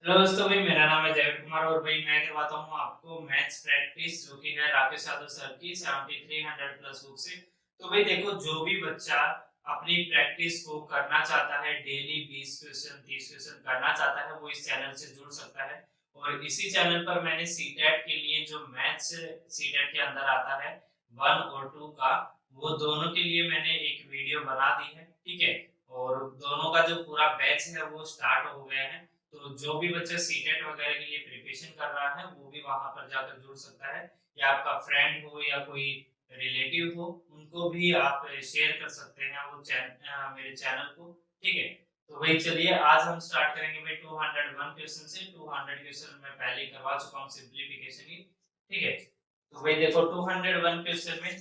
Hello दोस्तों भाई, मेरा नाम है जयवीर कुमार और भाई मैं करवाता हूँ आपको मैथ्स प्रैक्टिस जो कि है राकेश यादव सर की 7300 प्लस बुक से। तो भाई देखो, जो भी बच्चा अपनी प्रैक्टिस को करना चाहता है, डेली 20 क्वेश्चन 30 क्वेश्चन करना चाहता है, वो इस चैनल से जुड़ सकता है। और इसी चैनल पर मैंने सीटेट के लिए जो मैथ्स सीटेट के अंदर आता है 1 और 2 का, वो दोनों के लिए मैंने एक वीडियो बना दी है, ठीक है। और दोनों का जो पूरा बैच है वो स्टार्ट हो गया है। तो जो भी बच्चा सीटेट वगैरह के लिए प्रिपरेशन कर रहा है वो भी वहां पर जाकर जुड़ सकता है, या आपका फ्रेंड हो या कोई रिलेटिव हो, उनको भी आप शेयर कर सकते हैं वो मेरे चैनल को, ठीक है। तो भाई चलिए, आज हम स्टार्ट करेंगे भाई 201 क्वेश्चन से। 200 क्वेश्चन मैं पहले ही करवा चुका हूँ सिंप्लीफिकेशन की, ठीक है। तो भाई देखो 201 क्वेश्चन में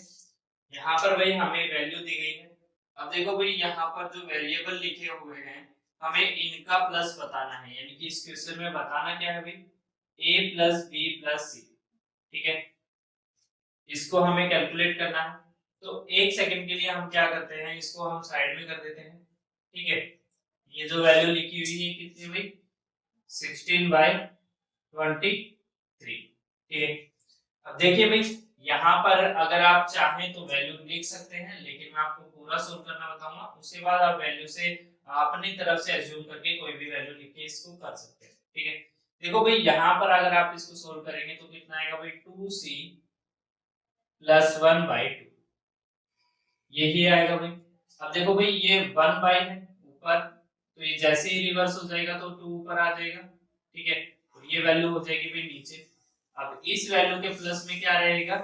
यहाँ पर भाई हमें वैल्यू दी गई है। अब देखो भाई, यहाँ पर जो वेरिएबल लिखे हुए हैं हमें इनका प्लस बताना है, यानी कि इस क्वेश्चन में बताना क्या है भाई, a प्लस बी प्लस सी, ठीक है। इसको हमें कैलकुलेट करना है। तो एक सेकंड के लिए हम क्या करते हैं, इसको हम साइड में कर देते हैं, ठीक है। ये जो वैल्यू लिखी हुई है कितनी भाई, 16/23, ठीक है। अब देखिए भाई, यहाँ पर अगर आप चाहें तो वैल्यू लिख सकते हैं, लेकिन मैं आपको पूरा सोल्व करना बताऊंगा, उसके बाद आप वैल्यू से अपनी तरफ से एज्यूम करके कोई भी वैल्यू लिख के इसको कर सकते हैं, ठीक है। देखो भाई, यहाँ पर अगर आप इसको सोल्व करेंगे तो कितना आएगा भाई, 2c प्लस 1/2, यही आएगा भाई। अब देखो भाई, ये 1 बाई है ऊपर, तो ये जैसे ही रिवर्स हो जाएगा तो 2 ऊपर आ जाएगा, ठीक है। और ये वैल्यू हो जाएगी भाई नीचे। अब इस वैल्यू के प्लस में क्या रहेगा,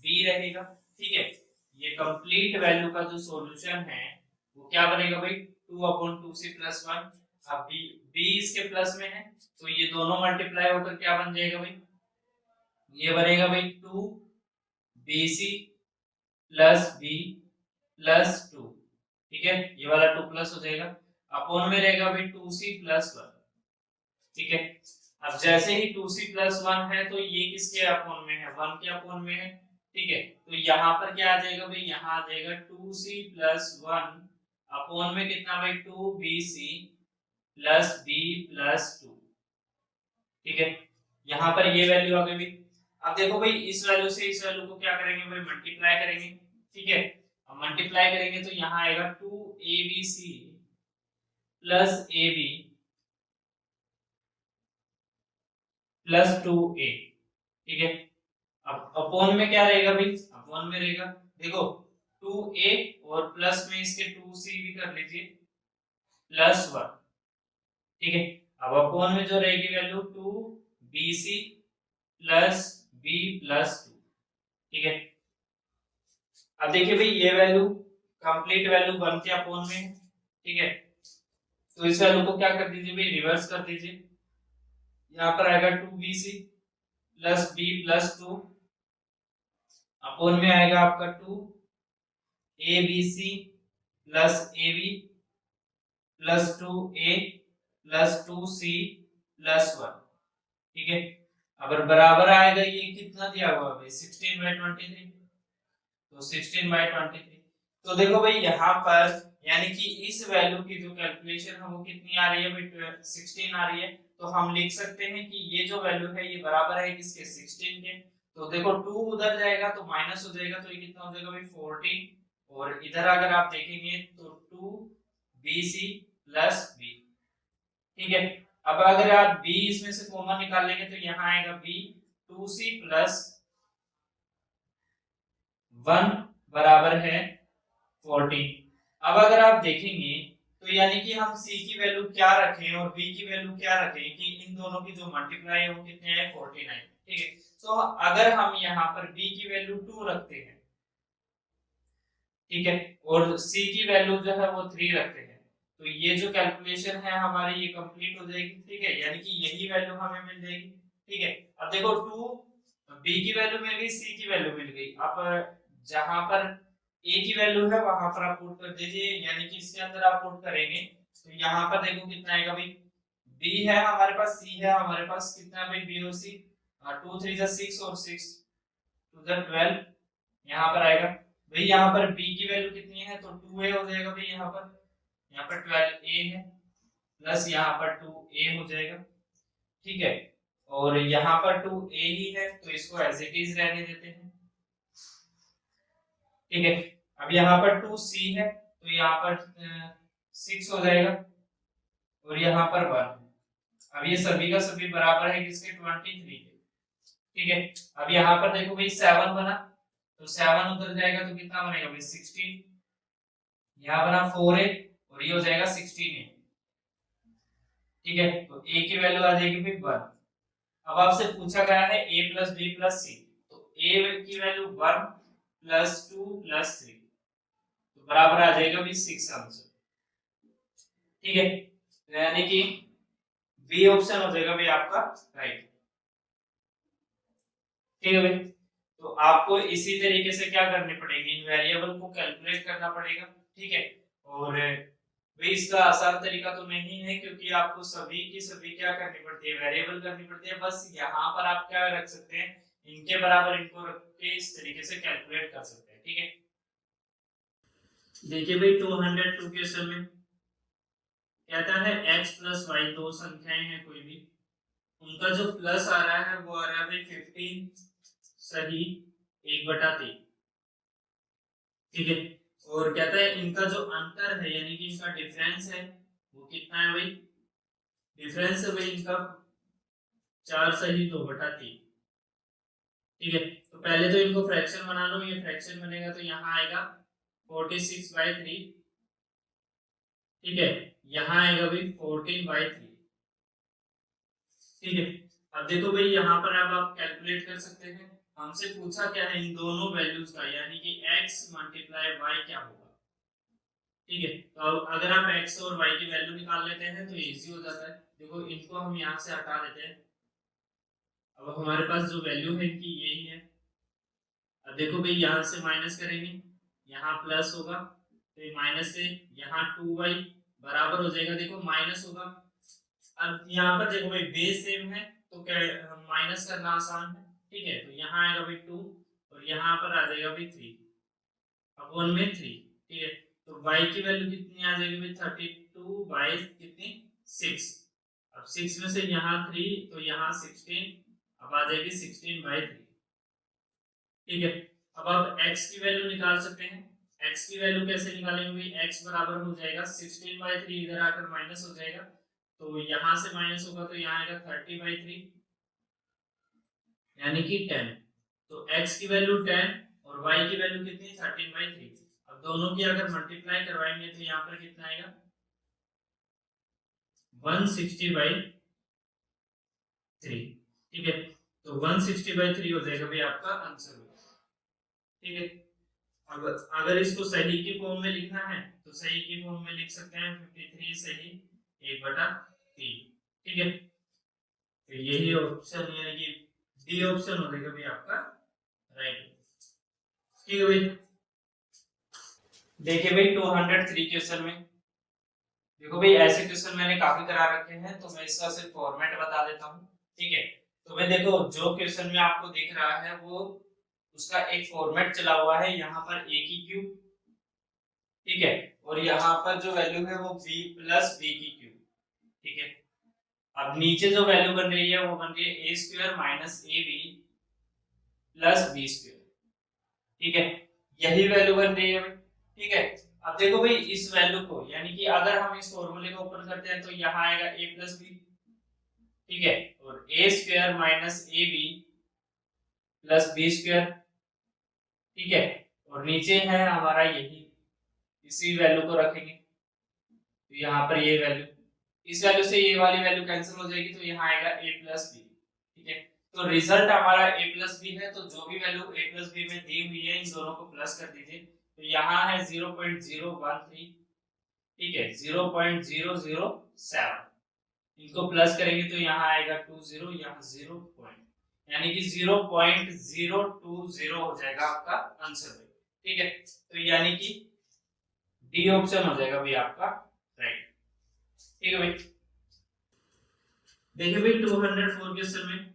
b रहेगा, ठीक है। ये कंप्लीट वैल्यू का जो सॉल्यूशन है वो क्या बनेगा भाई, 2/2c प्लस 1। अब b इसके प्लस में है, तो ये दोनों मल्टीप्लाई होकर क्या बन जाएगा भाई, ये बनेगा भाई 2bc प्लस b प्लस 2, ठीक है। ये वाला 2 प्लस हो जाएगा, अपॉन में रहेगा भाई 2c प्लस 1, ठीक है। अब जैसे ही 2c प्लस 1 है तो ये किसके अपॉन में है, 1 के अपॉन में है, ठीक है। तो यहाँ पर क्या आ जाएगा भाई, यहाँ आ जाएगा 2c प्लस 1 अपॉन में कितना भाई, 2bc प्लस b प्लस 2, ठीक है। यहाँ पर ये वैल्यू आ गई भाई। अब देखो भाई, इस वैल्यू से इस वैल्यू को क्या करेंगे भाई, मल्टीप्लाई करेंगे, ठीक है। अब मल्टीप्लाई करेंगे तो यहाँ आएगा 2abc plus ab plus 2a, ठीक है। अब अपॉन में क्या रहेगा भाई, अपॉन में रहेगा, देखो 2a और प्लस में इसके 2c भी कर लीजिए प्लस 1, ठीक है। अब अपॉन में जो रहेगी value 2bc plus b plus 2, ठीक है। अब देखिए भाई, ये वैल्यू कंप्लीट वैल्यू 1 के अपॉन में है, ठीक है। तो इस वैल्यू को क्या कर दीजिए भाई, रिवर्स कर दीजिए। यहाँ पर आएगा 2bc plus b plus 2, upon में आएगा आपका 2abc plus ab plus 2a plus 2c plus 1, ठीक है। अगर बराबर आएगा, ये कितना दिया हुआ है 16/23, तो 16/23। तो देखो भाई, यहाँ पर यानी कि इस वैल्यू की जो कैलकुलेशन है वो कितनी आ रही है भाई, 16 आ रही है। तो हम लिख सकते हैं कि ये जो वैल्यू है ये बराबर है किसके, 16 के। तो देखो 2 उधर जाएगा तो माइनस हो जाएगा, तो ये कितना हो जाएगा भाई, 14। और इधर अगर आप देखेंगे तो 2bc प्लस b, ठीक है। अब अगर आप b इसमें से कॉमन निकाल लेंगे तो यहाँ आएगा b 2c प्लस 1 बराबर है 14। अब अगर आप देखेंगे तो यानी कि हम c की वैल्यू क्या रखें और b की वैल्यू क्या रखें, कि इन दोनों की जो मल्टीप्लाई है वो कितने आए, 49, ठीक है। तो अगर हम यहाँ पर b की वैल्यू 2 रखते हैं, ठीक है, और c की वैल्यू जो है वो 3 रखते हैं, तो ये जो कैलकुलेशन है हमारी ये कंप्लीट हो जाएगी, ठीक है। यानी कि यही वैल्यू हमें मिल जाएगी, ठीक है। अब देखो 2 b की वैल्यू मिल गई, c की वैल्यू मिल गई। अब जहां पर a की वैल्यू है वहां पर आप पुट कर दीजिए, यानी कि इसके अंदर आप पुट करेंगे तो यहाँ पर देखो कितना आएगा भाई, b है हमारे पास, c है हमारे पास, कितना है भाई b और c, 2 3 जा 6 और 6 2 जा 12, यहाँ पर आएगा भाई। यहाँ पर b की वैल्यू कितनी है, तो 2a हो जाएगा भाई। यहाँ पर 12a है प्लस यहाँ पर 2a हो जाएगा, ठीक है, और यहाँ पर 2a ही है तो इसको एज इट इज रहने देते हैं। ठीक है, अब यहाँ पर 2c है तो यहाँ पर 6 हो जाएगा, और यहाँ पर 1। अब ये सभी का सभी बराबर है किसके, 23 के। ठीक है, अब यहाँ पर देखो भाई 7 बना, तो 7 उधर जाएगा तो कितना बनेगा भाई 16। यहाँ बना 4a और ये हो जाएगा 16a। ठीक है, तो a की वैल्यू आ जाएगी भाई 1। अब आपसे पूछा गया है a plus b plus c, तो a की वैल्यू 1 प्लस 2 प्लस 3, तो बराबर आ जाएगा भाई 6 आंसर। ठीक है, तो यानी कि बी ऑप्शन हो जाएगा भाई आपका राइट। ठीक है भाई, तो आपको इसी तरीके से क्या करने पड़ेंगे, इन वेरिएबल को कैलकुलेट करना पड़ेगा। ठीक है, और भाई इसका आसान तरीका तो नहीं है, क्योंकि आपको सभी की सभी क्या करनी पड़ती है, वेरिएबल करनी पड़ती है। बस यहाँ पर आप क्या रख सकते हैं, इनके बराबर इनको रख के इस तरीके से कैलकुलेट कर सकते हैं। ठीक है, देखिए भाई 202 क्वेश्चन में कहता है x प्लस y दो संख्याएं हैं कोई भी, उनका जो प्लस आ रहा है वो आ रहा है भाई 15 सही 1/3। ठीक है, और कहता है इनका जो अंतर है यानी कि इनका डिफरेंस है वो कितना है भाई, डिफरेंस है भाई इनका 4 सही 2/3। ठीक है, तो पहले तो इनको फ्रैक्शन बना लो, ये फ्रैक्शन बनेगा तो यहाँ आएगा 46/3। ठीक है, यहाँ आएगा भाई 14/3। ठीक है, अब देखो भाई यहाँ पर अब आप कैलकुलेट कर सकते हैं। हमसे पूछा क्या है, इन दोनों वैल्यूज का, यानी कि x मल्टीप्लाई y क्या होगा। ठीक है, तो अगर आप x और y की वैल्यू निकाल लेते हैं तो इजी हो जाता है। देखो इनको हम यहाँ से हटा देते हैं, अब हमारे पास जो वैल्यू है इनकी यही है। अब देखो भाई यहाँ से माइनस करेंगे, यहाँ प्लस होगा, तो ये माइनस से यहाँ 2y बराबर हो जाएगा, देखो माइनस होगा। अब यहाँ पर देखो भाई बेस सेम है तो क्या माइनस करना आसान है। ठीक है, तो यहाँ आएगा भाई 2 और यहाँ पर आ जाएगा भाई 3 अपॉन में 3। ठीक है, तो y की वैल्यू कितनी आ जाएगी भाई 32 बाई कितनी 6। अब 6 में से यहाँ 3 तो यहाँ 16, अब आ जाएगी 16/3। ठीक है, अब आप x की वैल्यू निकाल सकते हैं। x की वैल्यू कैसे निकालेंगे, x बराबर हो जाएगा 16/3, इधर आकर माइनस हो जाएगा, तो यहाँ से माइनस होगा तो यहाँ आएगा 30/3 यानी कि 10। तो x की वैल्यू 10 और y की वैल्यू कितनी 13/3। अब दोनों की अगर मल्टीप्लाई करवाएंगे तो यहाँ पर कितना आएगा 160/3। ठीक है, तो 160/3 हो जाएगा भाई आपका आंसर। ठीक है, अगर इसको सही की फॉर्म में लिखना है तो सही की फॉर्म में लिख सकते हैं 53 सही 1/3। ठीक है, तो यही ऑप्शन यानी कि डी ऑप्शन हो जाएगा भाई आपका राइट। ठीक है भाई, देखिए भाई 203 क्वेश्चन में देखो भाई ऐसे क्वेश्चन मैंने काफी करा रखे हैं, तो मैं इसका सिर्फ फॉर्मेट बता देता हूँ। ठीक है, तो मैं देखो जो क्वेश्चन में आपको दिख रहा है वो उसका एक फॉर्मेट चला हुआ है, यहाँ पर a की क्यूब, ठीक है, और यहाँ पर जो वैल्यू है वो b प्लस b की क्यूब। ठीक है, अब नीचे जो वैल्यू बन रही है वो बन रही है a square minus ab plus b square. ठीक है, यही वैल्यू बन रही है। ठीक है, अब देखो भाई इस वैल्यू को, यानी कि अगर हम इस फॉर्मूले को ओपन करते हैं तो यहाँ आएगा a प्लस b। ठीक है, और a square minus ab plus b square. ठीक है, और नीचे है हमारा यही, इसी वैल्यू को रखेंगे तो यहाँ पर ये वैल्यू, इस वैल्यू से ये वाली वैल्यू कैंसिल हो जाएगी तो यहाँ आएगा a प्लस b। ठीक है, तो रिजल्ट हमारा a प्लस b है, तो जो भी वैल्यू a प्लस b में दी हुई है इन दोनों को प्लस कर दीजिए, तो यहाँ है 0.013। ठीक है, 0.007, इनको प्लस करेंगे तो यहाँ आएगा 20, यहाँ 0 पॉइंट, यानी कि 0.020 हो जाएगा आपका आंसर। ठीक है, तो यानी कि डी ऑप्शन हो जाएगा भाई आपका राइट। ठीक है भाई, देखिए भाई 204 क्वेश्चन में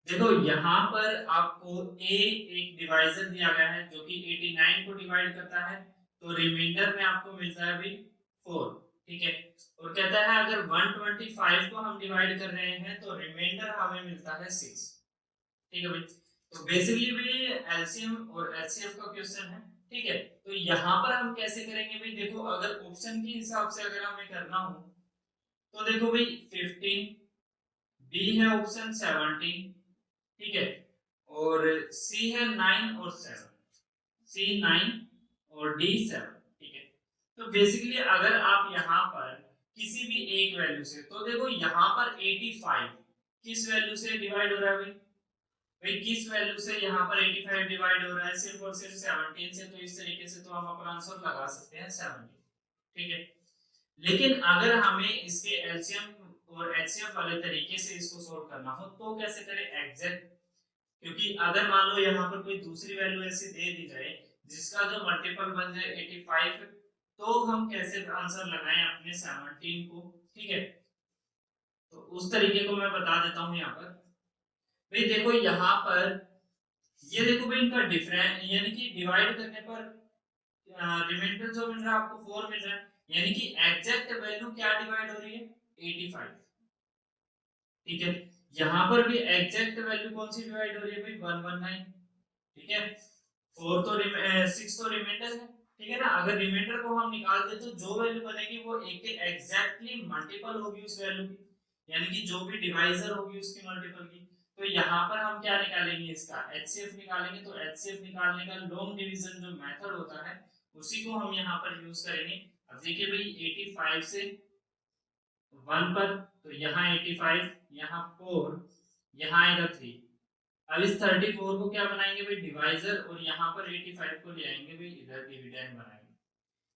देखो यहाँ पर आपको a एक डिवाइजर दिया गया है जो कि 89 को डिवाइड करता है, तो रिमाइंडर में आपको मिलता है भाई 4। ठीक है। और कहता है अगर 125 को हम डिवाइड कर रहे हैं तो रिमाइंडर हमें मिलता है 6। ठीक है भाई। तो बेसिकली भी एलसीएम और एचसीएफ का क्वेश्चन है। ठीक है। तो यहाँ पर हम कैसे करेंगे भाई, देखो अगर ऑप्शन के हिसाब से अगर हमें करना हो तो देखो भाई 15, बी है ऑप्शन 17, ठीक है, और सी है 9 और 7, सी 9 और डी 7। ठीक है। तो बेसिकली अगर आप यहाँ पर किसी भी एक वैल्यू से, तो देखो यहाँ पर 85 किस वैल्यू से डिवाइड हो रहा है भाई, भाई किस वैल्यू से यहाँ पर 85 डिवाइड हो रहा है, सिर्फ और सिर्फ 17 से। तो इस तरीके से तो हम अपना आंसर लगा सकते हैं 17। ठीक है। लेकिन अगर हमें इसके एलसीएम और एचसीएफ वाले तरीके से इसको सोल्व करना हो तो कैसे करें एग्जैक्ट, क्योंकि अगर मान लो यहाँ पर कोई दूसरी वैल्यू ऐसी दे दी जाए जिसका जो मल्टीपल बन जाए 85, तो हम कैसे आंसर लगाएं अपने 17 को। ठीक है। तो उस तरीके को मैं बता देता हूँ यहाँ पर। भाई देखो यहाँ पर ये देखो भाई इनका डिफरेंस, यानी कि डिवाइड करने पर रिमाइंडर जो मिल रहा है आपको 4 मिल रहा है, यानी कि एग्जैक्ट वैल्यू क्या डिवाइड हो रही है 85। ठीक है। यहाँ पर भी एग्जैक्ट वैल्यू कौन सी डिवाइड हो रही है भाई 119। ठीक है। 4 तो 6 तो रिमाइंडर है। ठीक है ना, अगर रिमाइंडर को हम निकाल दे तो जो वैल्यू बनेगी वो एक के एग्जैक्टली मल्टीपल होगी उस वैल्यू की, यानी कि जो भी डिवाइजर होगी उसकी मल्टीपल की। तो यहाँ पर हम क्या निकालेंगे, इसका एचसीएफ निकालेंगे। तो एचसीएफ निकालने का लॉन्ग डिवीजन जो मेथड होता है उसी को हम यहाँ पर यूज करेंगे। अब देखिए भाई 85 से 1 पर, तो यहाँ 85, यहाँ 4, यहाँ आएगा 3। अब इस 34 को क्या बनाएंगे भाई डिवाइजर, और यहाँ पर 85 को ले आएंगे भाई इधर डिविडेंड बनाएंगे।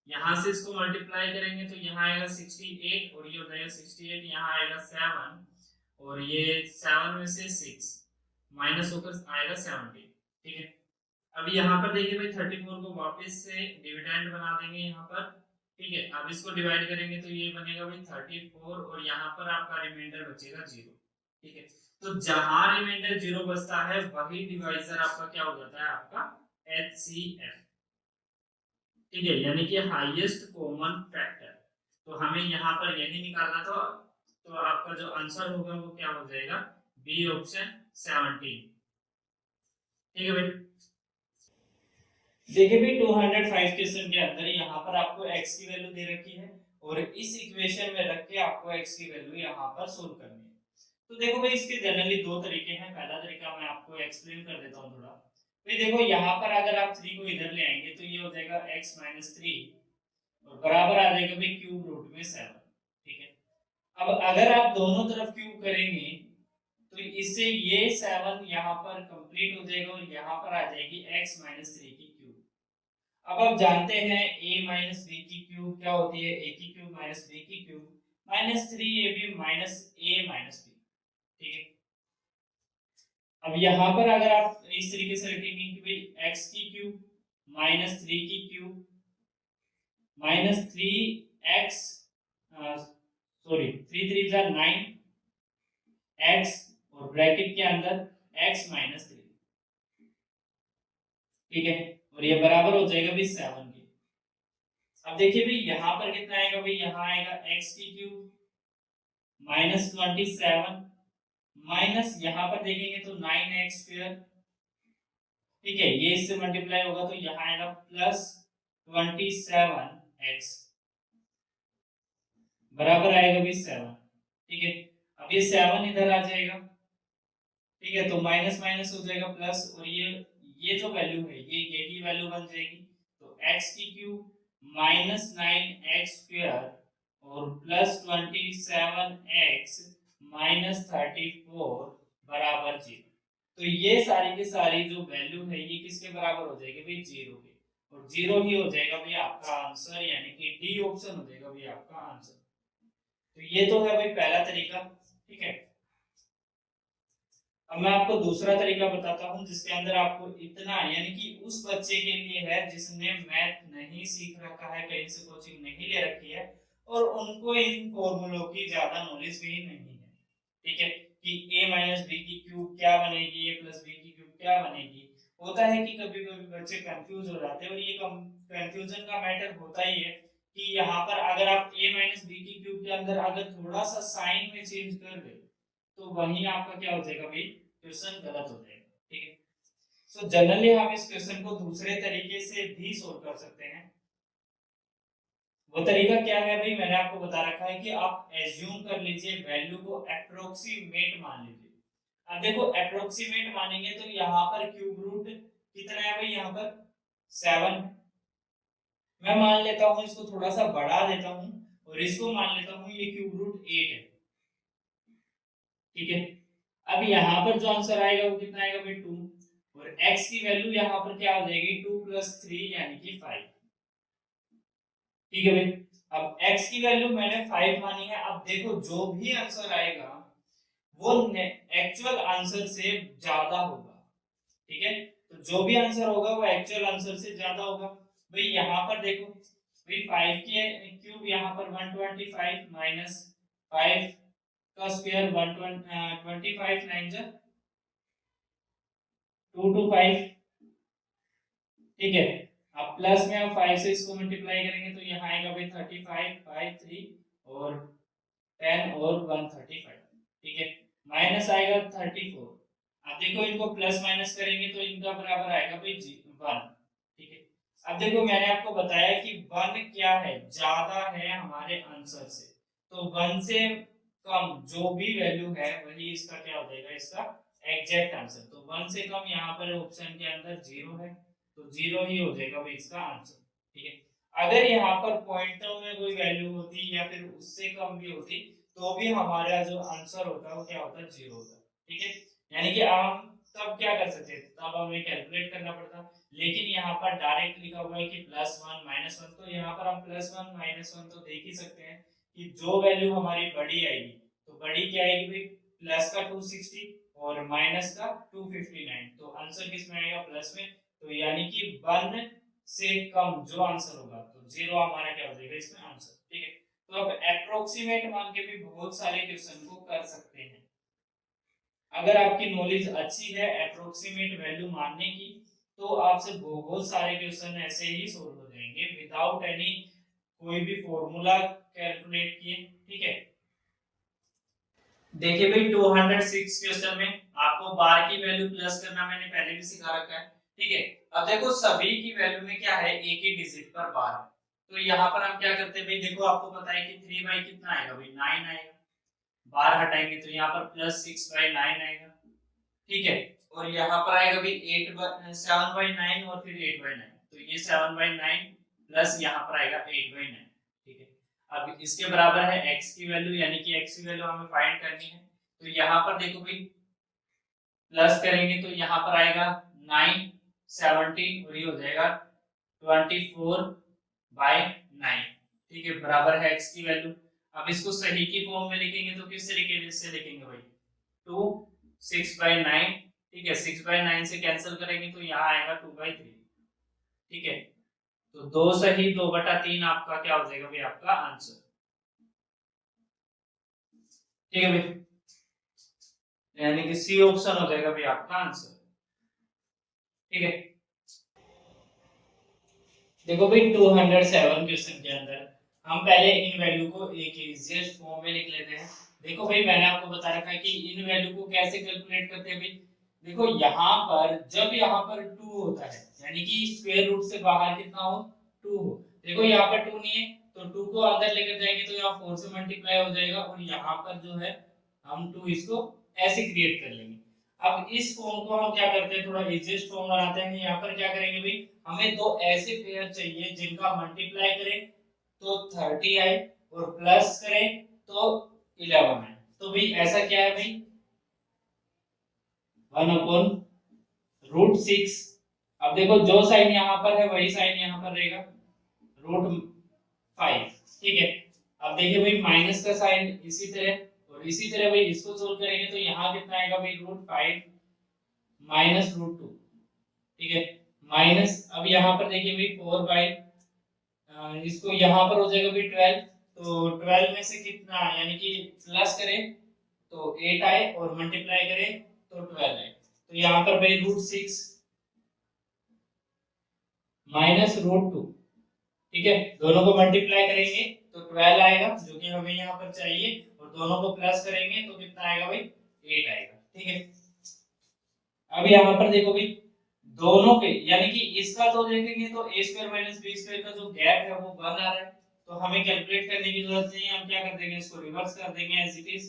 यहाँ से इसको मल्टीप्लाई करेंगे तो यहाँ आएगा 68 और ये हो जाएगा 68, यहाँ आएगा 7 और ये 7 में से 6 माइनस होकर आएगा 70। ठीक है। अब यहाँ पर देखिए भाई 34 को वापस से डिविडेंड बना देंगे यहाँ पर। ठीक है। अब इसको डिवाइड करेंगे तो ये बनेगा भाई 34 और यहाँ पर आपका रिमाइंडर बचेगा 0। ठीक है। तो जहां रिमाइंडर 0 बचता है वही डिवाइजर आपका क्या हो जाता है, आपका एचसीएफ। ठीक है, यानी कि हाईएस्ट कॉमन फैक्टर। तो हमें यहाँ पर यही निकालना था। तो आपका जो आंसर होगा वो क्या हो जाएगा, बी ऑप्शन 17। ठीक है भाई। देखिए भी 205 क्वेश्चन के अंदर यहाँ पर आपको x की वैल्यू दे रखी है और इस इक्वेशन में रख के आपको x की वैल्यू यहाँ पर सोल्व करनी है। तो देखो भाई इसके जनरली दो तरीके हैं। पहला तरीका मैं आपको एक्सप्लेन कर देता हूँ थोड़ा। भाई देखो यहाँ पर अगर आप 3 को इधर ले आएंगे तो ये हो जाएगा x माइनस 3 और बराबर आ जाएगा भाई क्यूब रूट में 7। ठीक है। अब अगर आप दोनों तरफ क्यूब करेंगे तो इससे ये 7 यहाँ पर कंप्लीट हो जाएगा और यहाँ पर आ जाएगी x माइनस 3 की क्यूब। अब आप जानते हैं a माइनस बी की क्यूब क्या होती है, a की क्यूब माइनस b की cube minus 3ab minus a minus b। ठीक है। अब यहाँ पर अगर आप इस तरीके से रखेंगे कि भाई x की क्यूब माइनस 3 की क्यूब माइनस 3x, सॉरी 3 3 जा 9 x और ब्रैकेट के अंदर x माइनस 3। ठीक है। और ये बराबर हो जाएगा भाई 7 के। अब देखिए भाई यहाँ पर कितना आएगा भाई, यहाँ आएगा x की क्यूब माइनस 27 माइनस यहाँ पर देखेंगे तो 9x स्क्वायर। ठीक है, ये इससे मल्टीप्लाई होगा तो यहाँ आएगा प्लस 27x बराबर आएगा भाई 7। ठीक है। अब ये 7 इधर आ जाएगा। ठीक है। तो माइनस माइनस हो जाएगा प्लस और ये जो वैल्यू है ये यही वैल्यू बन जाएगी। तो x की क्यूब माइनस 9x स्क्वायर और प्लस 27x माइनस 34 बराबर 0। तो ये सारी की सारी जो वैल्यू है ये किसके बराबर हो जाएगी भाई 0 के, और 0 ही हो जाएगा भाई आपका आंसर, यानी कि डी ऑप्शन हो जाएगा भाई आपका आंसर। तो ये तो है भाई पहला तरीका। ठीक है। अब मैं आपको दूसरा तरीका बताता हूँ जिसके अंदर आपको इतना, यानी कि उस बच्चे के लिए है जिसने मैथ नहीं सीख रखा है, कहीं से कोचिंग नहीं ले रखी है और उनको इन फॉर्मूलों की ज्यादा नॉलेज भी नहीं है। ठीक है, कि a माइनस बी की क्यूब क्या बनेगी, a प्लस बी की क्यूब क्या बनेगी। होता है कि कभी कभी बच्चे कंफ्यूज हो जाते हैं और ये कंफ्यूजन का मैटर होता ही है कि यहाँ पर अगर आप a माइनस बी की क्यूब के अंदर अगर थोड़ा सा साइन में चेंज कर दे तो वहीं आपका क्या हो जाएगा भाई, क्वेश्चन गलत हो जाएगा। ठीक है, सो जनरली हम इस क्वेश्चन को दूसरे तरीके से भी सोल्व कर सकते हैं। वो तरीका क्या है भाई, मैंने आपको बता रखा है कि आप एज्यूम कर लीजिए, वैल्यू को अप्रोक्सीमेट मान लीजिए। अब देखो अप्रोक्सीमेट मानेंगे तो यहाँ पर क्यूब रूट कितना है भाई, यहाँ पर 7। मैं मान लेता हूँ इसको थोड़ा सा बढ़ा देता हूँ और इसको मान लेता हूँ ये क्यूब रूट 8 है। ठीक है, अब यहाँ पर जो आंसर आएगा वो कितना आएगा भाई 2, और x की वैल्यू यहाँ पर क्या हो जाएगी 2 + 3 यानी कि 5। ठीक है भाई, अब x की वैल्यू मैंने 5 मानी है। अब देखो जो भी आंसर आएगा वो एक्चुअल आंसर से ज्यादा होगा। ठीक है, तो जो भी आंसर होगा वो एक्चुअल आंसर से ज्यादा होगा। भाई यहाँ पर देखो भाई 5 की क्यूब यहाँ पर 125 माइनस 5 का स्क्वायर 125 9 जा 225। ठीक है, अब प्लस में अब 5 से इसको मल्टीप्लाई करेंगे तो यहाँ आएगा भाई 35 5 3 और 10 और 135। ठीक है, माइनस आएगा 34। अब देखो इनको प्लस माइनस करेंगे तो इनका बराबर आएगा भाई 1। ठीक है, अब देखो मैंने आपको बताया कि 1 क्या है, ज्यादा है हमारे आंसर से, तो 1 से कम जो भी वैल्यू है वही इसका क्या हो जाएगा, इसका एग्जैक्ट आंसर। तो 1 से कम यहाँ पर ऑप्शन के अंदर 0 है, तो 0 ही हो जाएगा भाई इसका आंसर। ठीक है, अगर यहाँ पर पॉइंटों में कोई वैल्यू होती या फिर उससे कम भी होती तो भी हमारा जो आंसर होता वो क्या होता, 0 होता। ठीक है, यानी कि हम तब क्या कर सकते थे, तब हमें कैलकुलेट करना पड़ता, लेकिन यहाँ पर डायरेक्ट लिखा हुआ है कि +1 -1, तो यहाँ पर हम +1 -1 तो देख ही सकते हैं कि जो वैल्यू हमारी बड़ी आएगी तो बड़ी क्या आएगी भाई, प्लस का 260 और माइनस का 259, तो आंसर किस में आएगा, प्लस में। तो यानी कि 1 से कम जो आंसर होगा तो 0 हमारा क्या हो जाएगा इसमें आंसर। ठीक है, तो अब अप्रोक्सीमेट मान के भी बहुत सारे क्वेश्चन को कर सकते हैं। अगर आपकी नॉलेज अच्छी है अप्रोक्सीमेट वैल्यू मानने की तो आपसे बहुत सारे क्वेश्चन ऐसे ही सोल्व हो जाएंगे विदाउट एनी कोई भी फॉर्मूला कैलकुलेट किए। ठीक है, देखिए भाई 206 क्वेश्चन में आपको बार की वैल्यू प्लस करना मैंने पहले भी सिखा रखा है। ठीक है, अब देखो सभी की वैल्यू में क्या है, एक ही डिजिट पर बार है, तो यहाँ पर हम क्या करते हैं भाई, देखो आपको पता है कि 3 कितना आएगा भाई 9 आएगा, बार हटाएंगे तो यहाँ पर +6/9 आएगा। ठीक है, और यहाँ पर आएगा भी 7/9 और फिर 8/9, तो ये 7/9 प्लस यहाँ पर आएगा 8/9। ठीक है, अब इसके बराबर है x की वैल्यू, यानी कि x की वैल्यू हमें फाइंड करनी है, तो यहाँ पर देखो भाई प्लस करेंगे तो यहाँ पर आएगा 9 17 और ये हो जाएगा 24/9। ठीक है, बराबर है x की वैल्यू। अब इसको सही की फॉर्म में लिखेंगे तो किस तरीके से लिखेंगे भाई, 2 6/9। ठीक है, 6/9 से कैंसिल करेंगे तो यहाँ आएगा 2/3। ठीक है, तो 2 सही 2/3 आपका क्या हो जाएगा भाई, आपका आंसर। ठीक है भाई, यानी कि सी ऑप्शन हो जाएगा भाई आपका आंसर। ठीक है, देखो भाई 207 क्वेश्चन के अंदर हम पहले इन वैल्यू को एक इजीएस्ट फॉर्म में लिख लेते हैं। देखो भाई मैंने आपको बता रखा है कि इन वैल्यू को कैसे कैलकुलेट करते हैं भाई। देखो यहाँ पर जब यहाँ पर 2 होता है यानी कि स्क्वायर रूट से बाहर कितना हो, 2 हो। देखो यहाँ पर 2 नहीं है तो 2 को अंदर लेकर जाएंगे तो यहाँ 4 से मल्टीप्लाई हो जाएगा और यहाँ पर जो है हम 2 इसको ऐसे क्रिएट कर लेंगे। अब इस फॉर्म को हम क्या करते हैं, थोड़ा इजीएस्ट फॉर्म बनाते हैं। यहाँ पर क्या करेंगे भाई, हमें दो ऐसे पेयर चाहिए जिनका मल्टीप्लाई करें तो 30 आए और प्लस करें तो 11 आए। तो भाई ऐसा क्या है भाई 1/√6। अब देखो जो साइन यहाँ पर है वही साइन यहाँ पर रहेगा √5। ठीक है, अब देखिए भाई माइनस का साइन इसी तरह और इसी तरह भाई इसको सोल्व करेंगे तो यहाँ कितना आएगा भाई √5 -√2। ठीक है, माइनस अब यहाँ पर देखिए भाई 4/, इसको यहाँ पर हो जाएगा भाई 12, तो 12 में से कितना यानी कि प्लस करें तो 8 आए और मल्टीप्लाई करें तो 12 आए, तो यहाँ पर भाई √6 -√2। ठीक है, दोनों को मल्टीप्लाई करेंगे तो 12 आएगा जो कि हमें यहाँ पर चाहिए, और दोनों को प्लस करेंगे तो कितना आएगा भाई, 8 आएगा। ठीक है, अब यहाँ पर देखो भाई दोनों के, यानी कि इसका तो देखेंगे तो a square minus B square का जो गैप है वो 1 आ रहा है, तो हमें कैलकुलेट करने की जरूरत नहीं है, हम क्या कर देंगे, इसको रिवर्स कर देंगे एज इट इज,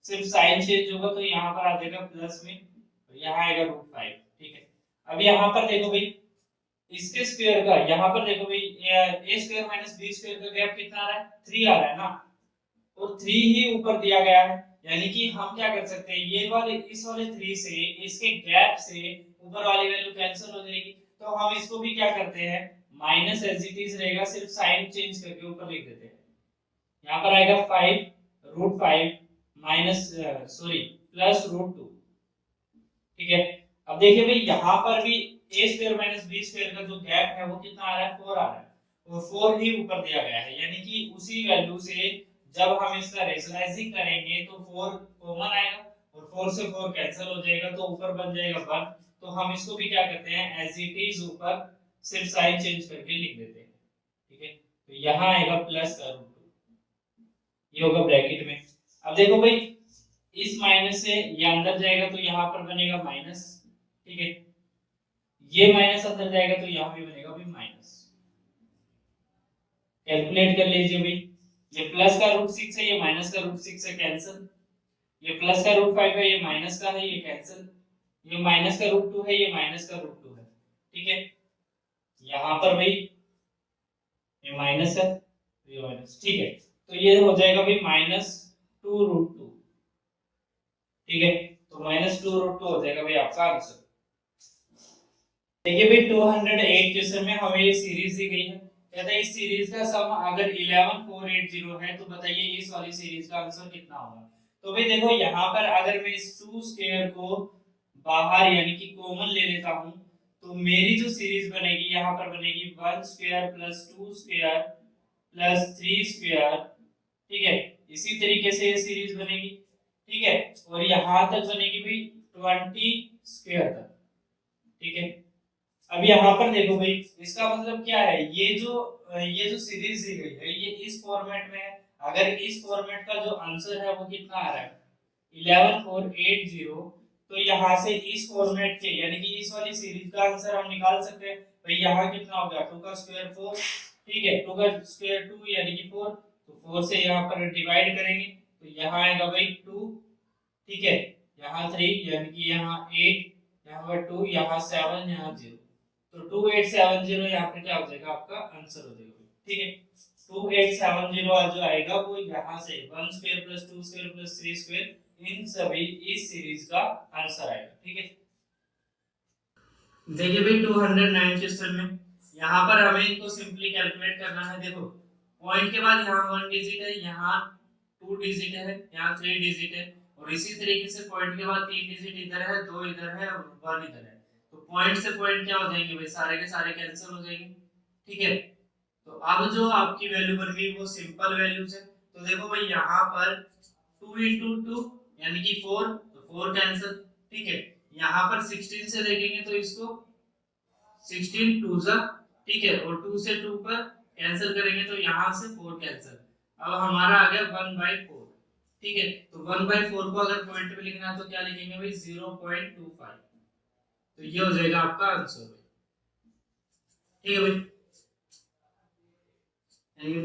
सिर्फ साइन चेंज होगा, तो यहाँ पर आ जाएगा प्लस में, तो यहाँ आएगा √5। ठीक है, अब यहाँ पर देखो भाई इसके स्क्वायर का, यहाँ पर देखो भाई a square minus B square का गैप कितना आ रहा है, 3 आ रहा है ना, और 3 ही ऊपर दिया गया है, यानी कि हम क्या कर सकते हैं, ये वाले इस वाले 3 से इसके गैप से ऊपर वाली वैल्यू कैंसिल हो जाएगी, तो हम इसको भी क्या करते हैं, माइनस एज इट इज रहेगा, सिर्फ साइन चेंज करके ऊपर लिख देते हैं, यहाँ पर आएगा 5 √5 माइनस सॉरी प्लस √2। ठीक है, अब देखिए भाई यहाँ पर भी a square minus B square का जो गैप है वो कितना आ रहा है, 4 आ रहा है, और 4 ही ऊपर दिया गया है, यानी कि उसी वैल्यू से जब हम इसका रेशनलाइजिंग करेंगे तो 4 कॉमन आएगा, और 4 से 4 कैंसिल हो जाएगा, तो ऊपर बन जाएगा 1, तो हम इसको भी क्या करते हैं, एज इट इज ऊपर सिर्फ साइन चेंज करके लिख देते हैं। ठीक है, तो यहाँ आएगा प्लस का √2, ये होगा ब्रैकेट में। अब देखो भाई इस माइनस से ये अंदर जाएगा तो यहाँ पर बनेगा माइनस। ठीक है, ये माइनस अंदर जाएगा तो यहाँ भी बनेगा भाई माइनस। कैलकुलेट कर लीजिए भाई, ये प्लस का √6 है, ये माइनस का √6 है, कैंसिल, ये प्लस का √5 है, ये माइनस का है, ये कैंसिल, ये माइनस का √2 है, ये माइनस का √2 है। ठीक है, यहाँ पर भाई ये माइनस है, ये माइनस। ठीक है, तो ये हो जाएगा भाई -2√2। ठीक है, तो -2√2 हो जाएगा भाई आपका आंसर। देखिए भाई 208 क्वेश्चन में हमें ये सीरीज दी गई है, कहता है इस सीरीज का सम अगर 11480 है तो बताइए इस वाली सीरीज का आंसर कितना होगा। तो भाई देखो यहाँ पर अगर मैं इस 2 स्क्वायर को बाहर यानी कि कॉमन ले लेता हूँ, तो मेरी जो सीरीज बनेगी यहाँ पर बनेगी 1 square plus 2 square plus 3 square. ठीक है, इसी तरीके से ये सीरीज बनेगी। ठीक है, और यहाँ तक बनेगी भाई 20 स्क्वायर तक। ठीक है, अब यहाँ पर देखो भाई इसका मतलब क्या है, ये जो सीरीज दी गई है ये इस फॉर्मेट में है, अगर इस फॉर्मेट का जो आंसर है वो कितना आ रहा है 11480, तो यहाँ से इस फॉर्मेट के यानी कि इस वाली सीरीज का आंसर हम निकाल सकते हैं। भाई यहाँ कितना हो गया 2 का स्क्वायर 4, ठीक है 2 का स्क्वायर 2 यानी कि 4, तो 4 से यहाँ पर डिवाइड करेंगे तो यहाँ आएगा भाई 2। ठीक है, यहाँ 3 यानी कि यहाँ 8, यहाँ पर 2, यहाँ 7, यहाँ 0, तो 2870 यहाँ पे क्या हो जाएगा आपका आंसर हो जाएगा। ठीक है, 2870 जो आएगा वो यहाँ से 1 square plus 2 square plus 3 square इन सभी इस सीरीज का आंसर आएगा। ठीक है, देखिए भाई 209 क्वेश्चन में यहाँ पर हमें इनको सिंपली कैलकुलेट करना है। देखो पॉइंट के बाद यहाँ 1 डिजिट है, यहाँ 2 डिजिट है, यहाँ 3 डिजिट है, और इसी तरीके से पॉइंट के बाद 3 डिजिट इधर है, 2 इधर है और 1 इधर है, तो पॉइंट से पॉइंट क्या हो जाएंगे भाई, सारे के सारे कैंसिल हो जाएंगे। ठीक है, तो अब जो आपकी वैल्यू बन गई वो सिंपल वैल्यूज है। तो देखो भाई यहाँ पर 2 into 2 यानी कि 4, तो 4 कैंसिल। ठीक है, यहाँ पर 16 से देखेंगे तो इसको 16 2 जा, ठीक है, और 2 से 2 पर कैंसिल करेंगे तो यहाँ से 4 कैंसिल, अब हमारा आ गया 1/4। ठीक है, तो 1/4 को अगर पॉइंट पे लिखना है तो क्या लिखेंगे भाई 0.25, तो ये हो जाएगा आपका आंसर। ठीक है भाई,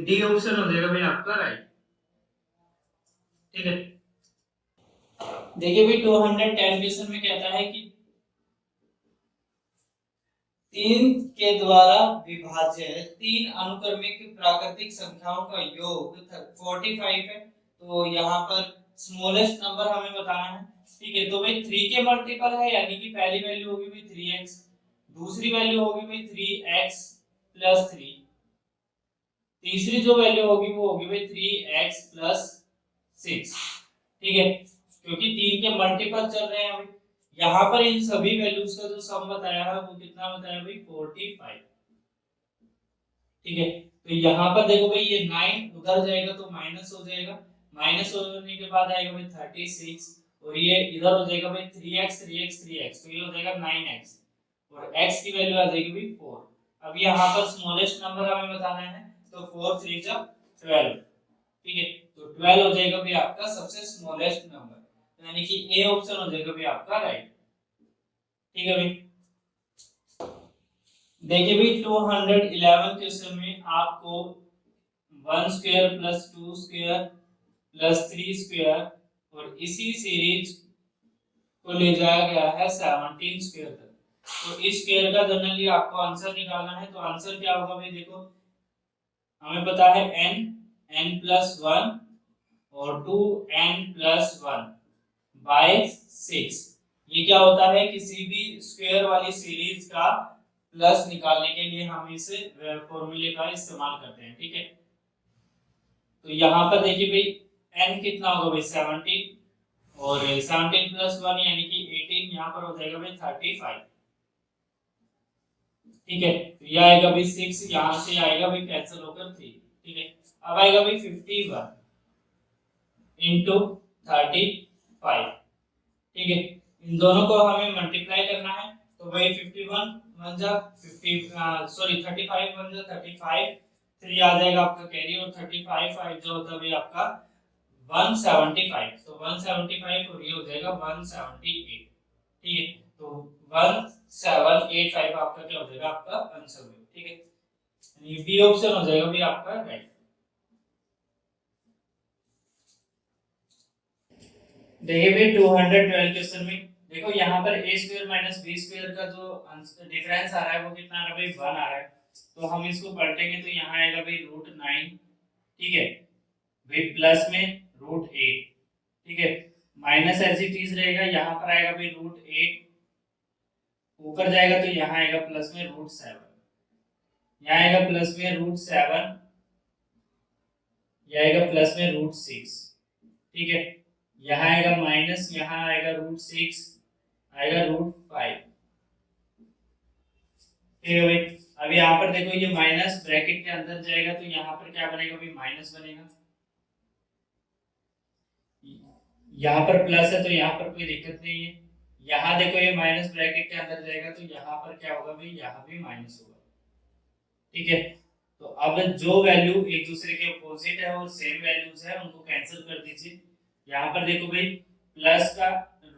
डी ऑप्शन हो जाएगा भाई आपका राइट। ठीक है, देखिए भाई 210 क्वेश्चन में कहता है कि 3 के द्वारा विभाज्य 3 अनुक्रमिक प्राकृतिक संख्याओं का योग 45 है, तो यहाँ पर स्मॉलेस्ट नंबर हमें बताना है। ठीक है, तो भाई 3 के मल्टीपल है यानी कि पहली वैल्यू होगी भाई 3x, दूसरी वैल्यू होगी भाई 3x प्लस 3, तीसरी जो वैल्यू होगी वो होगी भाई 3x प्लस 6। ठीक है, क्योंकि 3 के मल्टीपल चल रहे हैं अभी, यहाँ पर इन सभी वैल्यूज का जो सम बताया है वो कितना बताया भाई 45। ठीक है, तो यहाँ पर देखो भाई ये 9 उधर जाएगा तो माइनस हो जाएगा, माइनस होने के बाद आएगा भाई 36, और ये इधर हो जाएगा भाई 3x 3x 3x, तो ये हो जाएगा 9x, और x की वैल्यू आ जाएगी भाई 4। अब यहाँ पर स्मॉलेस्ट नंबर हमें बताना है, तो 4 3 जा 12, ठीक है, तो 12 हो जाएगा भी आपका सबसे स्मॉलेस्ट नंबर, यानी कि ए ऑप्शन हो जाएगा भी आपका राइट। ठीक है भाई, देखिए भाई 211 क्वेश्चन में आपको 1 square plus 2 square plus 3 square और इसी सीरीज को ले जाया गया है 17 स्क्वायर तक। तो इस स्क्वायर का जनरली आपको आंसर निकालना है, तो आंसर क्या होगा भाई, देखो हमें पता है n प्लस 1 और 2n प्लस 1 बाय 6। ये क्या होता है, किसी भी स्क्वायर वाली सीरीज का प्लस निकालने के लिए हम इस फॉर्मूले का इस्तेमाल करते हैं। ठीक है, तो यहाँ पर देखिए भाई n कितना होगा भाई 17 और 17 प्लस 1 यानी कि 18, यहाँ पर हो जाएगा भाई 35। ठीक है, तो यह आएगा भाई 6, यहाँ से आएगा भाई कैंसिल होकर 3। ठीक है, अब आएगा भाई 51 इंटू 35। ठीक है, इन दोनों को हमें मल्टीप्लाई करना है, तो भाई 51 1 जा 50 सॉरी 35 1 जा 35, 3 आ जाएगा आपका कैरी और 35 5 जो होता है भाई आपका 175, तो 175 और ये हो जाएगा 178। ठीक है, तो 1785 आपका क्या हो जाएगा आपका आंसर। ठीक है, यानी बी ऑप्शन हो जाएगा भाई आपका राइट। देखिए भाई 212 क्वेश्चन में देखो यहाँ पर a square minus B square का जो डिफरेंस आ रहा है वो कितना आ रहा है भाई 1 आ रहा है, तो हम इसको पलटेंगे तो यहाँ आएगा भाई √9। ठीक है भाई, प्लस में √8। ठीक है, माइनस एज इट इज रहेगा, यहाँ पर आएगा भाई √8, ऊपर जाएगा तो यहाँ आएगा प्लस में √7, यहाँ आएगा प्लस में √7, यह आएगा प्लस में √6। ठीक है, यहाँ आएगा माइनस, यहाँ आएगा √6, आएगा √5। ठीक है भाई, अब यहाँ पर देखो ये माइनस ब्रैकेट के अंदर जाएगा तो यहाँ पर क्या बनेगा भाई माइनस बनेगा, यहाँ पर प्लस है तो यहाँ पर कोई दिक्कत नहीं है। यहाँ देखो ये माइनस ब्रैकेट के अंदर जाएगा तो यहाँ पर क्या होगा भाई, यहाँ भी माइनस होगा। ठीक है, तो अब जो वैल्यू एक दूसरे के अपोजिट है और सेम वैल्यूज है उनको कैंसिल कर दीजिए। यहाँ पर देखो भाई प्लस का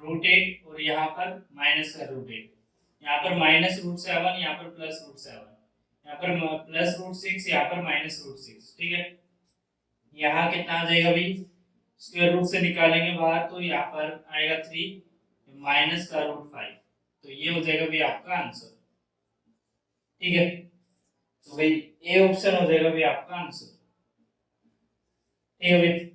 √8 और यहाँ पर माइनस का √8, यहाँ पर माइनस √7, यहाँ पर प्लस √7, यहाँ पर प्लस √6, यहाँ पर माइनस √6। ठीक है, यहाँ कितना आ जाएगा भाई, स्क्वायर रूट से निकालेंगे बाहर तो यहाँ पर आएगा 3 माइनस का √5, तो ये हो जाएगा भाई आपका आंसर। ठीक है, तो भाई ए ऑप्शन हो जाएगा भाई आपका आंसर। ठीक है भाई,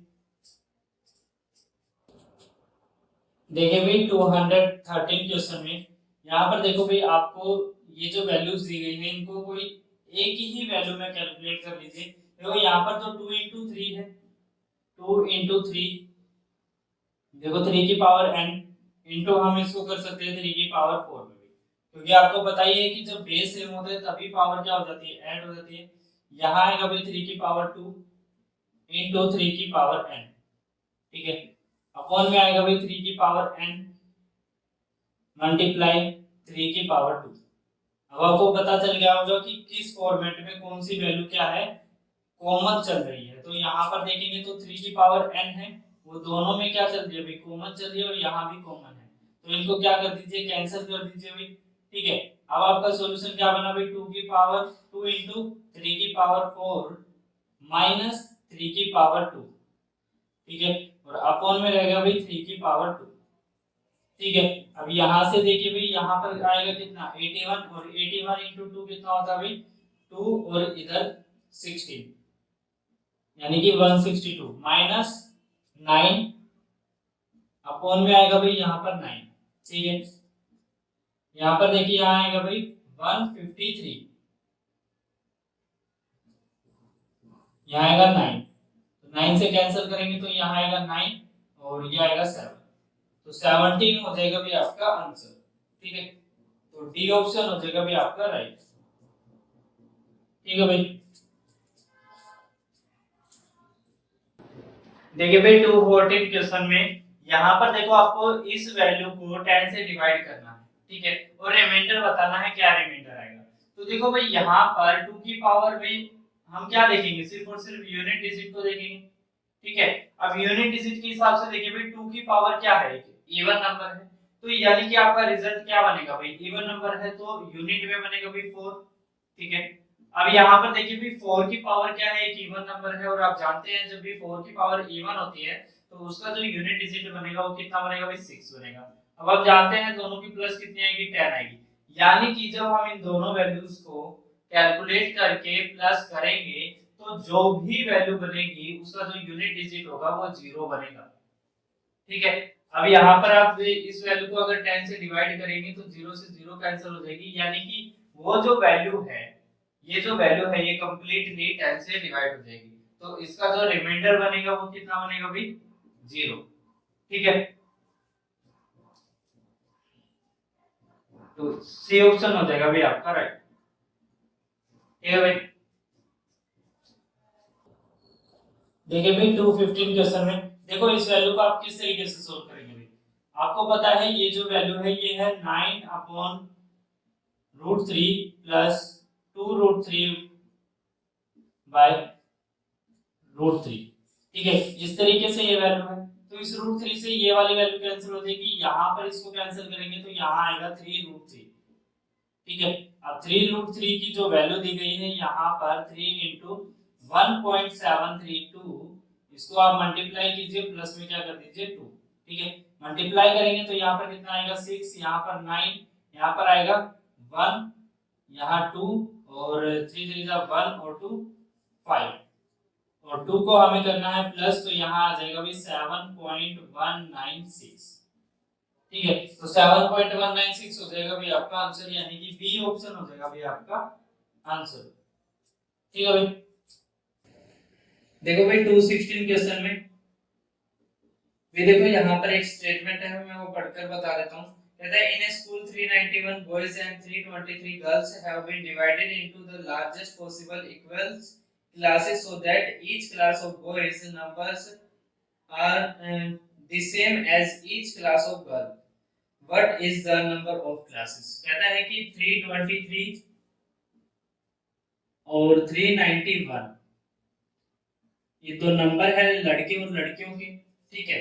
देखिए भाई 213 क्वेश्चन में यहाँ पर देखो भाई आपको ये जो वैल्यूज दी गई है इनको कोई एक ही वैल्यू में कैलकुलेट कर लीजिए। देखो यहाँ पर तो 2 इंटू 3 है, 2 इंटू 3, देखो 3 की पावर n इंटू हम इसको कर सकते हैं 3 की पावर 4 में भी, क्योंकि आपको पता ही है कि जब बेस सेम होते हैं तभी पावर क्या हो जाती है, ऐड हो जाती है। यहाँ आएगा भाई 3 की पावर 2 इंटू 3 की पावर n। ठीक है, अपॉन में आएगा भाई 3 की पावर n मल्टीप्लाई 3 की पावर 2। अब आपको पता चल गया होगा कि किस फॉर्मेट में कौन सी वैल्यू क्या है कॉमन चल रही है। तो यहाँ पर देखेंगे तो 3 की पावर n है, वो दोनों में क्या चल रही है भाई कॉमन चल रही है और यहाँ भी कॉमन है, तो इनको क्या कर दीजिए कैंसिल कर दीजिए भाई। ठीक है, अब आपका सॉल्यूशन क्या बना भाई 2 की पावर 2 इंटू 3 की पावर 4 माइनस 3 की पावर 2। ठीक है, और अपॉन में रहेगा भाई 3 की पावर 2। ठीक है, अब यहाँ से देखिए भाई यहाँ पर आएगा कितना 81 और 81 इंटू 2 कितना होता है भाई 2 और इधर 16 यानी कि 162 माइनस 9 अपॉन में आएगा भाई यहाँ पर 9। ठीक है, यहाँ पर देखिए यहाँ आएगा भाई 153, यहाँ आएगा 9, तो 9 से कैंसिल करेंगे तो यहाँ आएगा 9 और ये आएगा 7, तो 17 हो जाएगा भी आपका आंसर। ठीक है, तो डी ऑप्शन हो जाएगा भी आपका राइट। ठीक है भाई, देखिए भाई 214 क्वेश्चन में यहाँ पर देखो आपको इस वैल्यू को 10 से डिवाइड करना है। ठीक है, और रिमाइंडर बताना है क्या रिमाइंडर आएगा। तो देखो भाई यहाँ पर 2 की पावर में हम क्या देखेंगे, सिर्फ और सिर्फ यूनिट डिजिट को देखेंगे। ठीक है, अब यूनिट डिजिट के हिसाब से देखिए भाई 2 की पावर क्या है, इवन नंबर है, तो यानी कि आपका रिजल्ट क्या बनेगा भाई, इवन नंबर है तो यूनिट में बनेगा भाई 4। ठीक है, अब यहाँ पर देखिए भाई 4 की पावर क्या है, एक इवन नंबर है, और आप जानते हैं जब भी 4 की पावर इवन होती है तो उसका जो यूनिट डिजिट बनेगा वो कितना बनेगा भाई, 6 बनेगा। अब आप जानते हैं दोनों की प्लस कितनी आएगी, 10 आएगी, यानी कि जब हम इन दोनों वैल्यूज को कैलकुलेट करके प्लस करेंगे तो जो भी वैल्यू बनेगी उसका जो यूनिट डिजिट होगा वो 0 बनेगा। ठीक है, अब यहाँ पर आप इस वैल्यू को अगर 10 से डिवाइड करेंगे तो 0 से 0 कैंसिल हो जाएगी, यानी कि वो जो वैल्यू है, ये जो वैल्यू है ये कंप्लीटली 10 से डिवाइड हो जाएगी, तो इसका जो रिमाइंडर बनेगा वो कितना बनेगा भाई, 0। ठीक है, तो सी ऑप्शन हो जाएगा भाई आपका राइट। ठीक है भाई, देखिए भाई 215 क्वेश्चन में देखो इस वैल्यू को आप किस तरीके से सोल्व करेंगे भाई। आपको पता है ये जो वैल्यू है ये है 9/√3 प्लस 2√3 बाय √3। ठीक है, इस तरीके से ये वैल्यू है, तो इस √3 से ये वाली वैल्यू कैंसिल हो जाएगी, यहाँ पर इसको कैंसिल करेंगे तो यहाँ आएगा 3√3। ठीक है, अब 3√3 की जो वैल्यू दी गई है यहाँ पर 3 इंटू 1.732, इसको आप मल्टीप्लाई कीजिए, प्लस में क्या कर दीजिए 2। ठीक है, मल्टीप्लाई करेंगे तो यहाँ पर कितना आएगा 6, यहाँ पर 9, यहाँ पर आएगा 1, यहाँ 2, और 3 3 1 और 2 5, और 2 को हमें करना है प्लस, तो यहाँ आ जाएगा भी 7.196। ठीक है, तो 7.196 हो जाएगा भाई आपका आंसर, यानी कि बी ऑप्शन हो जाएगा भाई आपका आंसर। ठीक है भाई, देखो भाई 216 क्वेश्चन में भी देखो यहाँ पर एक स्टेटमेंट है, मैं वो पढ़कर बता देता हूँ। कहता है in a school 391 boys and 323 girls have been divided into the largest possible equals classes so that each class of boys numbers are the same as each class of girl. What is the number of classes? कहता है कि 323 और 391 ये दो number है लड़के और लड़कियों के। ठीक है,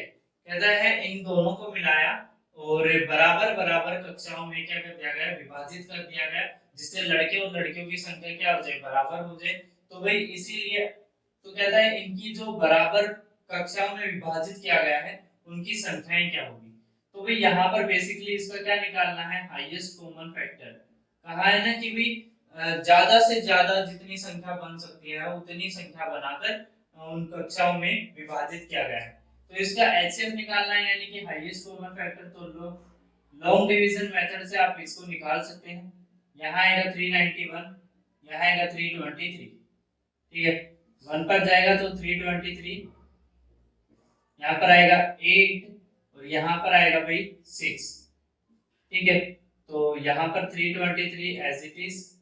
कहता है इन दोनों को मिलाया और बराबर बराबर कक्षाओं में क्या कर दिया गया, विभाजित कर दिया गया, जिससे लड़के और लड़कियों की संख्या क्या हो जाए, बराबर हो जाए। तो भाई इसीलिए तो कहता है इनकी जो बराबर कक्षाओं में विभाजित किया गया है उनकी संख्याएं क्या होगी। तो भाई यहाँ पर बेसिकली इसका क्या निकालना है, हाईएस्ट कॉमन फैक्टर। कहा है ना कि भाई ज्यादा से ज्यादा जितनी संख्या बन सकती है उतनी संख्या बनाकर उन कक्षाओं में विभाजित किया गया है। तो इसका एचसीएफ निकालना है, यानी कि हाईएस्ट कॉमन फैक्टर। तो लॉन्ग डिवीजन मेथड से आप इसको निकाल सकते हैं। यहाँ आएगा 391, यहाँ आएगा 323। ठीक है, 1 पर जाएगा तो 323, यहाँ पर आएगा 8 और यहाँ पर आएगा भाई 6। ठीक है, तो यहाँ पर 323 एज इट इज।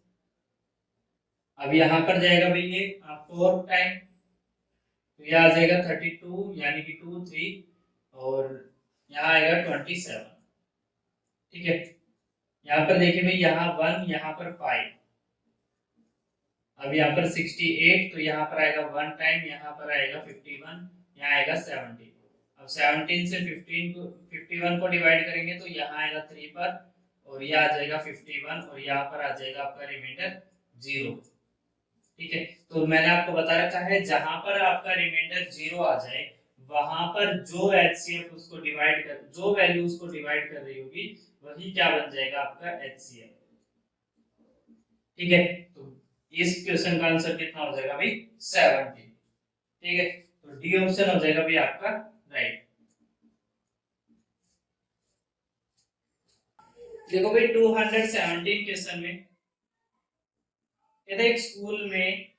अब यहाँ पर जाएगा भाई ये 4 टाइम, तो यह आ जाएगा 32, यानी कि 2 3, और यहाँ आएगा 27। ठीक है, यहाँ पर देखिए भाई यहाँ 1, यहाँ पर 5, अब यहाँ पर 68, तो यहाँ पर आएगा 1 टाइम, यहाँ पर आएगा 51, यहाँ आएगा 17। अब 17 से 51 को डिवाइड करेंगे तो यहाँ आएगा 3 पर, और यह आ जाएगा 51, और यहाँ पर आ जाएगा आपका रिमाइंडर 0। ठीक है, तो मैंने आपको बता रखा है जहां पर आपका रिमाइंडर 0 आ जाए वहां पर जो एचसीएफ उसको डिवाइड कर, जो वैल्यू उसको डिवाइड कर रही होगी वही क्या बन जाएगा आपका एचसीएफ। ठीक है, तो इस क्वेश्चन का आंसर कितना हो जाएगा भाई, 70। ठीक है, तो डी ऑप्शन हो जाएगा भाई आपका राइट। देखो भाई 217 क्वेश्चन में कहते एक स्कूल में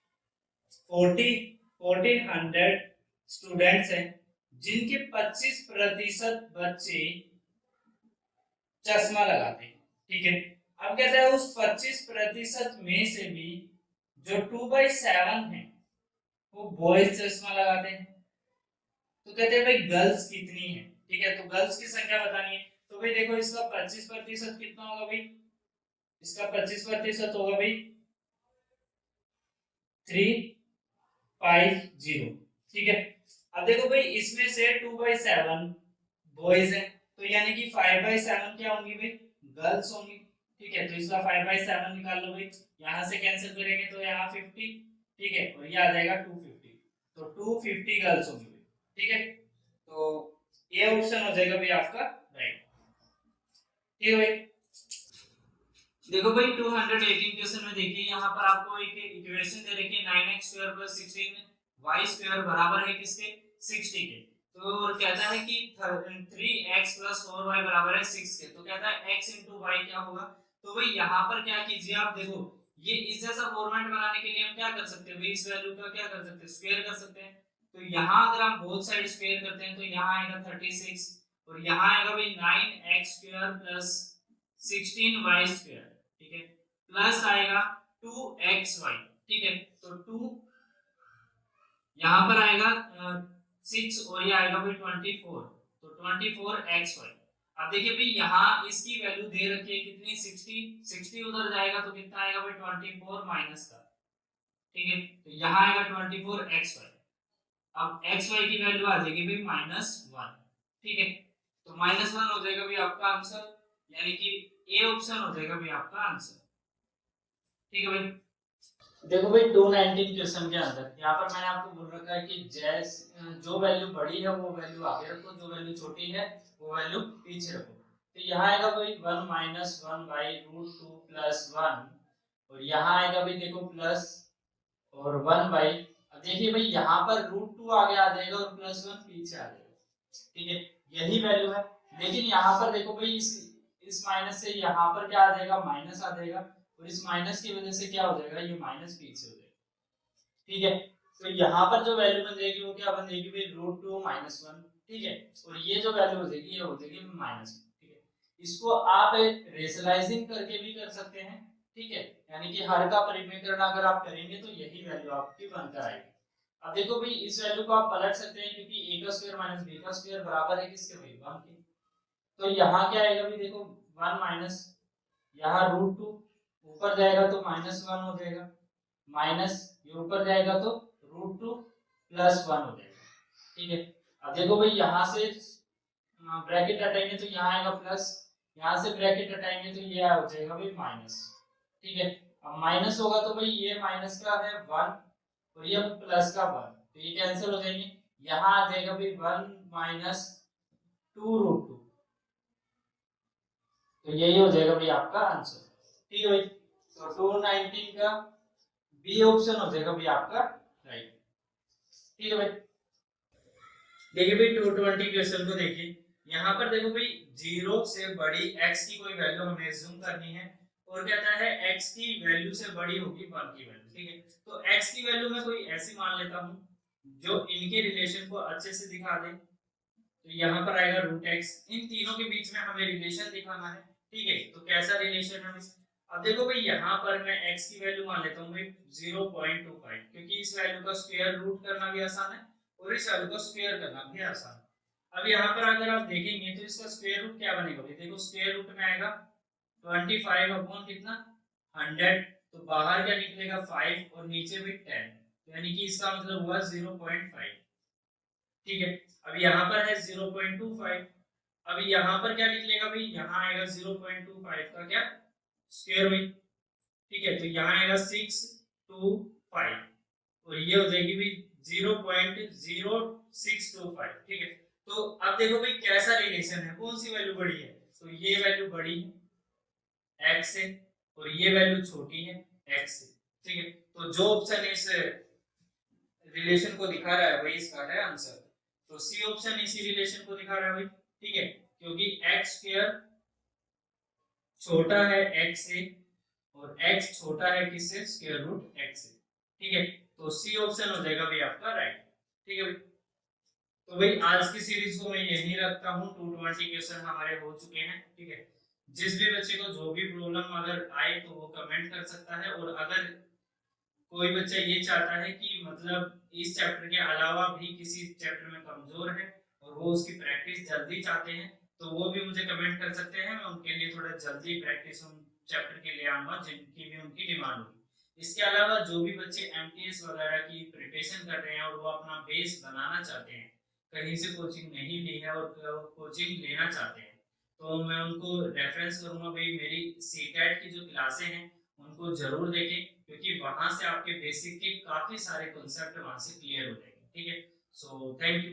1400 स्टूडेंट्स हैं जिनके 25% बच्चे चश्मा लगाते हैं। ठीक है, अब कहता है उस 25% में से भी जो 2/7 है वो बॉयज चश्मा लगाते हैं। तो कहते हैं भाई गर्ल्स कितनी है। ठीक है, तो गर्ल्स की संख्या बतानी है। तो भाई देखो इसका 25% कितना होगा भाई, इसका 25% होगा भाई 350। ठीक है। अब देखो भाई इसमें से 2/7 बॉयज है, तो यानी कि 5/7 क्या होंगी भाई, गर्ल्स होंगी। ठीक है, तो इसका 5/7 निकाल लो भाई, यहाँ से कैंसिल करेंगे तो यहाँ 50। ठीक है, और ये आ जाएगा 250, तो 250 गर्ल्स होंगी भाई। ठीक है, तो ये ऑप्शन हो जाएगा भाई आपका राइट। ठीक है भाई। देखो भाई 218 क्वेश्चन में देखिए यहाँ पर आपको एक इक्वेशन दे रखी है 9x² + 16y² बराबर है किसके, 60 के। तो और कहता है कि 3x + 4y बराबर है 6 के। तो कहता है x * y क्या होगा। तो भाई यहाँ पर क्या कीजिए आप, देखो ये इस जैसा फॉर्मेट बनाने के लिए हम क्या कर सकते हैं भाई, इस वैल्यू का क्या कर सकते हैं, स्क्वायर कर सकते हैं। तो यहाँ अगर हम बोथ साइड स्क्वायर करते हैं तो यहाँ आएगा 36 और यहाँ आएगा भाई 9x² + 16y²। ठीक है, प्लस आएगा 2xy। ठीक है, तो 2 यहाँ पर आएगा 6 और ये आएगा भाई 24, तो 24xy। अब देखिए भाई यहाँ इसकी वैल्यू दे रखी है कितनी, 60 उधर जाएगा तो कितना आएगा भाई 24 माइनस का। ठीक है, तो यहाँ आएगा 24xy। अब xy की वैल्यू आ जाएगी भाई -1। ठीक है, तो -1 हो जाएगा भाई आपका आंसर, यानी कि ए ऑप्शन हो जाएगा भाई आपका आंसर। ठीक है भाई। देखो भाई 219 क्वेश्चन के अंदर यहाँ पर मैंने आपको बोल रखा है कि जो वैल्यू बड़ी है वो वैल्यू आगे रखो, जो वैल्यू छोटी है वो वैल्यू पीछे रखो। तो यहाँ आएगा भाई 1 - 1/√2 + 1 और यहाँ आएगा भाई देखो प्लस और 1 अब देखिए भाई यहाँ पर √2 आगे आ जाएगा और +1 पीछे आ जाएगा। ठीक है, यही वैल्यू है। लेकिन यहाँ पर देखो भाई इस माइनस से यहाँ पर क्या आ जाएगा, माइनस आ जाएगा और इस माइनस की वजह से क्या हो जाएगा, ये माइनस पीछे हो जाएगा। ठीक है, तो यहाँ पर जो वैल्यू बन जाएगी वो क्या बन जाएगी भाई √2 - 1। ठीक है, और ये जो वैल्यू हो जाएगी ये हो जाएगी -1। ठीक है, इसको आप रेशनलाइजिंग करके भी कर सकते हैं। ठीक है, यानी कि हर का परिमेयकरण अगर आप करेंगे तो यही वैल्यू आपकी बनकर आएगी। अब देखो भाई इस वैल्यू को आप पलट सकते हैं क्योंकि a² - b² बराबर है किसके भाई, 1 के। तो यहाँ क्या आएगा भाई देखो 1 माइनस यहाँ √2 ऊपर जाएगा तो -1 हो जाएगा, माइनस ये ऊपर जाएगा तो √2 + 1 हो जाएगा। ठीक है, अब देखो भाई यहाँ से ब्रैकेट हटाएंगे तो यहाँ आएगा प्लस, यहाँ से ब्रैकेट हटाएंगे तो ये हो जाएगा भाई माइनस। ठीक है, अब माइनस होगा तो भाई ये माइनस का है 1 और ये प्लस का 1, तो ये कैंसिल हो जाएंगे। यहाँ आ जाएगा भाई 1 - 2√2, तो यही हो जाएगा भाई आपका आंसर। ठीक है भाई, तो 219 का बी ऑप्शन हो जाएगा भाई आपका राइट। ठीक है भाई। देखिए भाई 220 क्वेश्चन को देखिए, यहाँ पर देखो भाई 0 से बड़ी x की कोई वैल्यू हमें अज्यूम करनी है और कहता है x की वैल्यू से बड़ी होगी 1 की वैल्यू। ठीक है, तो x की वैल्यू मैं कोई ऐसी मान लेता हूँ जो इनके रिलेशन को अच्छे से दिखा दे। तो यहाँ पर आएगा √x, इन तीनों के बीच में हमें रिलेशन दिखाना है। ठीक है, तो कैसा रिलेशन है। अब देखो भाई यहाँ पर मैं x की वैल्यू मान लेता हूँ भाई 0.25, क्योंकि इस वैल्यू का स्क्वायर रूट करना भी आसान है और इस वैल्यू को स्क्वायर करना भी आसान है। अब यहाँ पर अगर आप देखेंगे तो इसका स्क्वायर रूट क्या बनेगा भाई, देखो स्क्वायर रूट में आएगा 25 अपॉन कितना 100, तो बाहर क्या निकलेगा 5 और नीचे भी 10, यानी कि इसका मतलब हुआ 0.5। ठीक है, अब यहाँ पर है 0.25, अब यहाँ पर क्या निकलेगा भाई, यहाँ आएगा 0.25 का क्या स्क्वायर भाई। ठीक है, तो यहाँ आएगा 625 और ये हो जाएगी भाई 0.0625। ठीक है, तो अब देखो भाई कैसा रिलेशन है, कौन सी वैल्यू बड़ी है, तो ये वैल्यू बड़ी है x से और ये वैल्यू छोटी है x से। ठीक है, तो जो ऑप्शन इस रिलेशन को दिखा रहा है वही इसका है आंसर। तो सी ऑप्शन इसी रिलेशन को दिखा रहा है भाई। ठीक है, क्योंकि x² छोटा है x से और x छोटा है किससे, स्क्वायर रूट x से। ठीक है, तो सी ऑप्शन हो जाएगा भाई आपका राइट। ठीक है भाई, तो भाई आज की सीरीज को मैं यहीं रखता हूँ। 220 क्वेश्चन हमारे हो चुके हैं। ठीक है, जिस भी बच्चे को जो भी प्रॉब्लम अगर आए तो वो कमेंट कर सकता है, और अगर कोई बच्चा ये चाहता है कि मतलब इस चैप्टर के अलावा भी किसी चैप्टर में कमजोर है और वो उसकी प्रैक्टिस जल्दी चाहते हैं तो वो भी मुझे कमेंट कर सकते हैं, मैं उनके लिए थोड़ा जल्दी प्रैक्टिस चैप्टर के ले आऊंगा जिनकी भी उनकी डिमांड होगी। इसके अलावा जो भी बच्चे एमटीएस वगैरह की प्रिपरेशन कर रहे हैं और वो अपना बेस बनाना चाहते हैं, कहीं से कोचिंग नहीं ली है और कोचिंग लेना चाहते हैं, तो मैं उनको रेफरेंस करूंगा भाई मेरी सीटेट की जो क्लासें हैं उनको जरूर देखें, क्योंकि वहां से आपके बेसिक के काफी सारे कॉन्सेप्ट वहां से क्लियर हो जाएंगे। ठीक है, सो थैंक यू।